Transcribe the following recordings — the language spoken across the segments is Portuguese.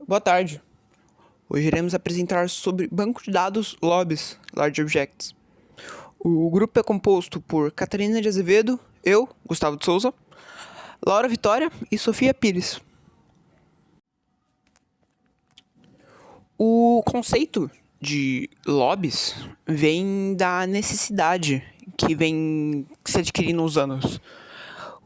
Boa tarde. Hoje iremos apresentar sobre banco de dados LOBs, Large Objects. O grupo é composto por Catarina de Azevedo, eu, Gustavo de Souza, Laura Vitória e Sofia Pires. O conceito de LOBs vem da necessidade que vem se adquirindo nos anos.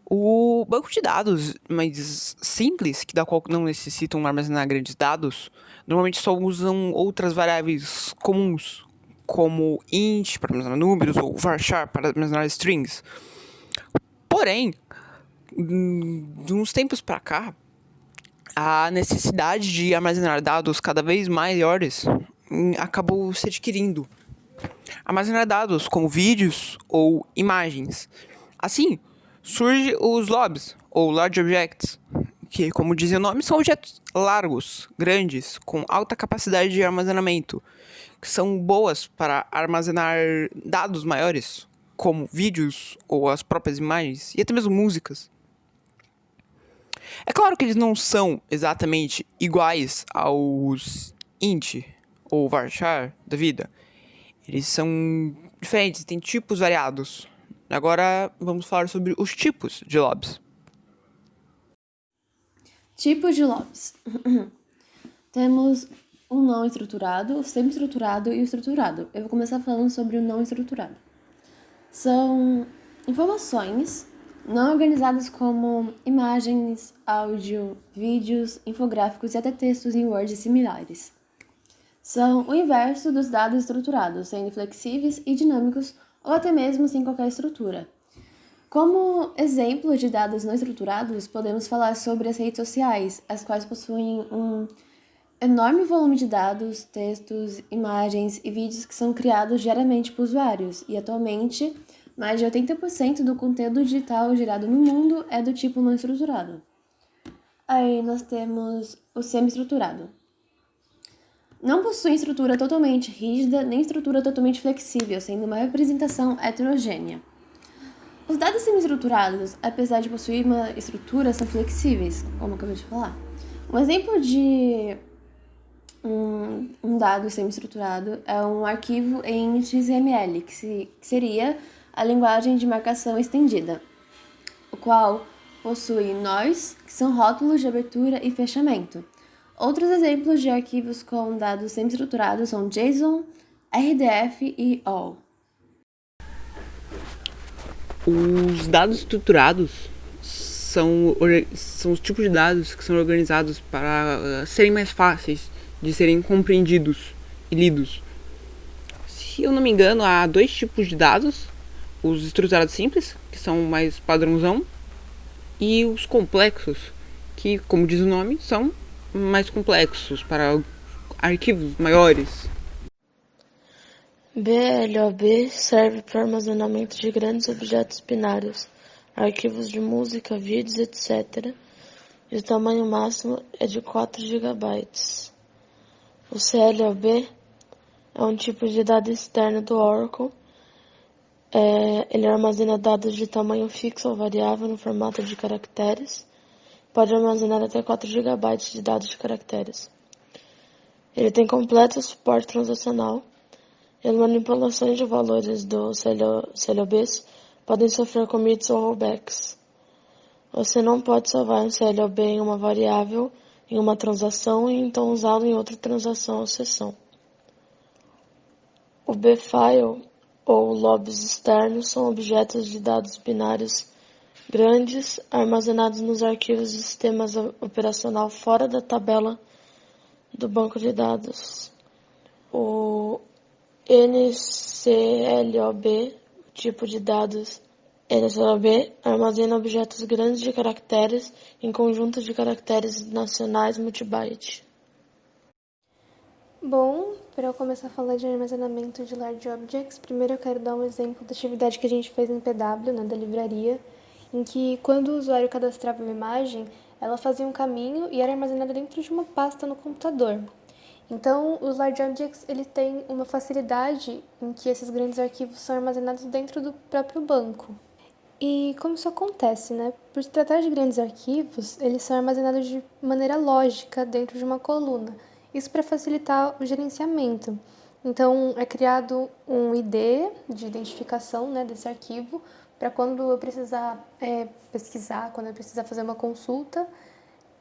O banco de dados mais simples, da qual não necessitam armazenar grandes dados, normalmente só usam outras variáveis comuns, como int para armazenar números ou varchar para armazenar strings. Porém, de uns tempos para cá, a necessidade de armazenar dados cada vez maiores acabou se adquirindo. Armazenar dados como vídeos ou imagens. Assim, surge os LOBs, ou Large Objects, que, como diz o nome, são objetos largos, grandes, com alta capacidade de armazenamento, que são boas para armazenar dados maiores, como vídeos ou as próprias imagens, e até mesmo músicas. É claro que eles não são exatamente iguais aos int ou varchar da vida. Eles são diferentes, têm tipos variados. Agora vamos falar sobre os tipos de LOBs. Tipos de LOBs. Temos o não estruturado, o semi-estruturado e o estruturado. Eu vou começar falando sobre o não estruturado. São informações não organizadas como imagens, áudio, vídeos, infográficos e até textos em Word e similares. São o inverso dos dados estruturados, sendo flexíveis e dinâmicos ou até mesmo sem qualquer estrutura. Como exemplo de dados não estruturados, podemos falar sobre as redes sociais, as quais possuem um enorme volume de dados, textos, imagens e vídeos que são criados diariamente por usuários, e atualmente mais de 80% do conteúdo digital gerado no mundo é do tipo não estruturado. Aí nós temos o semi-estruturado. Não possui estrutura totalmente rígida nem estrutura totalmente flexível, sendo uma representação heterogênea. Os dados semi-estruturados, apesar de possuir uma estrutura, são flexíveis, como eu acabei de falar. Um exemplo de um dado semi-estruturado é um arquivo em XML, que seria a linguagem de marcação estendida, o qual possui nós, que são rótulos de abertura e fechamento. Outros exemplos de arquivos com dados semi-estruturados são JSON, RDF e all. Os dados estruturados são os tipos de dados que são organizados para serem mais fáceis de serem compreendidos e lidos. Se eu não me engano, há dois tipos de dados: os estruturados simples, que são mais padrãozão, e os complexos, que, como diz o nome, são mais complexos para arquivos maiores. BLOB serve para armazenamento de grandes objetos binários, arquivos de música, vídeos, etc. E o tamanho máximo é de 4 GB. O CLOB é um tipo de dado externo do Oracle. Ele armazena dados de tamanho fixo ou variável no formato de caracteres. Pode armazenar até 4 GB de dados de caracteres. Ele tem completo suporte transacional. E as manipulações de valores do CLOBs podem sofrer commits ou rollbacks. Você não pode salvar um CLOB em uma variável em uma transação e então usá-lo em outra transação ou sessão. O B-file ou LOBs externos são objetos de dados binários grandes armazenados nos arquivos de sistemas operacional fora da tabela do banco de dados. O NCLOB, o tipo de dados NCLOB, armazena objetos grandes de caracteres em conjuntos de caracteres nacionais multibyte. Bom, para eu começar a falar de armazenamento de Large Objects, primeiro eu quero dar um exemplo da atividade que a gente fez em PW, da livraria, em que quando o usuário cadastrava uma imagem, ela fazia um caminho e era armazenada dentro de uma pasta no computador. Então, os Large Objects ele tem uma facilidade em que esses grandes arquivos são armazenados dentro do próprio banco. E como isso acontece, né? Por se tratar de grandes arquivos, eles são armazenados de maneira lógica dentro de uma coluna. Isso para facilitar o gerenciamento. Então, é criado um ID de identificação, né, desse arquivo, para quando eu precisar pesquisar, quando eu precisar fazer uma consulta,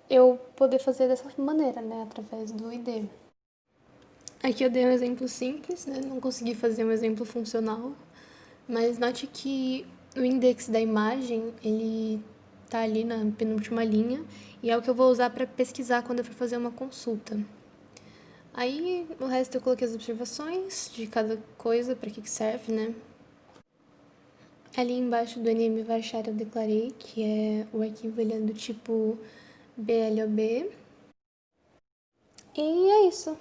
eu poder fazer dessa maneira, né, através do ID. Aqui eu dei um exemplo simples, né? Não consegui fazer um exemplo funcional, mas note que o index da imagem, ele tá ali na penúltima linha e é o que eu vou usar para pesquisar quando eu for fazer uma consulta. Aí, o resto eu coloquei as observações de cada coisa, para que serve, né? Ali embaixo do NM varchar eu declarei que o arquivo ele é do tipo BLOB. E é isso.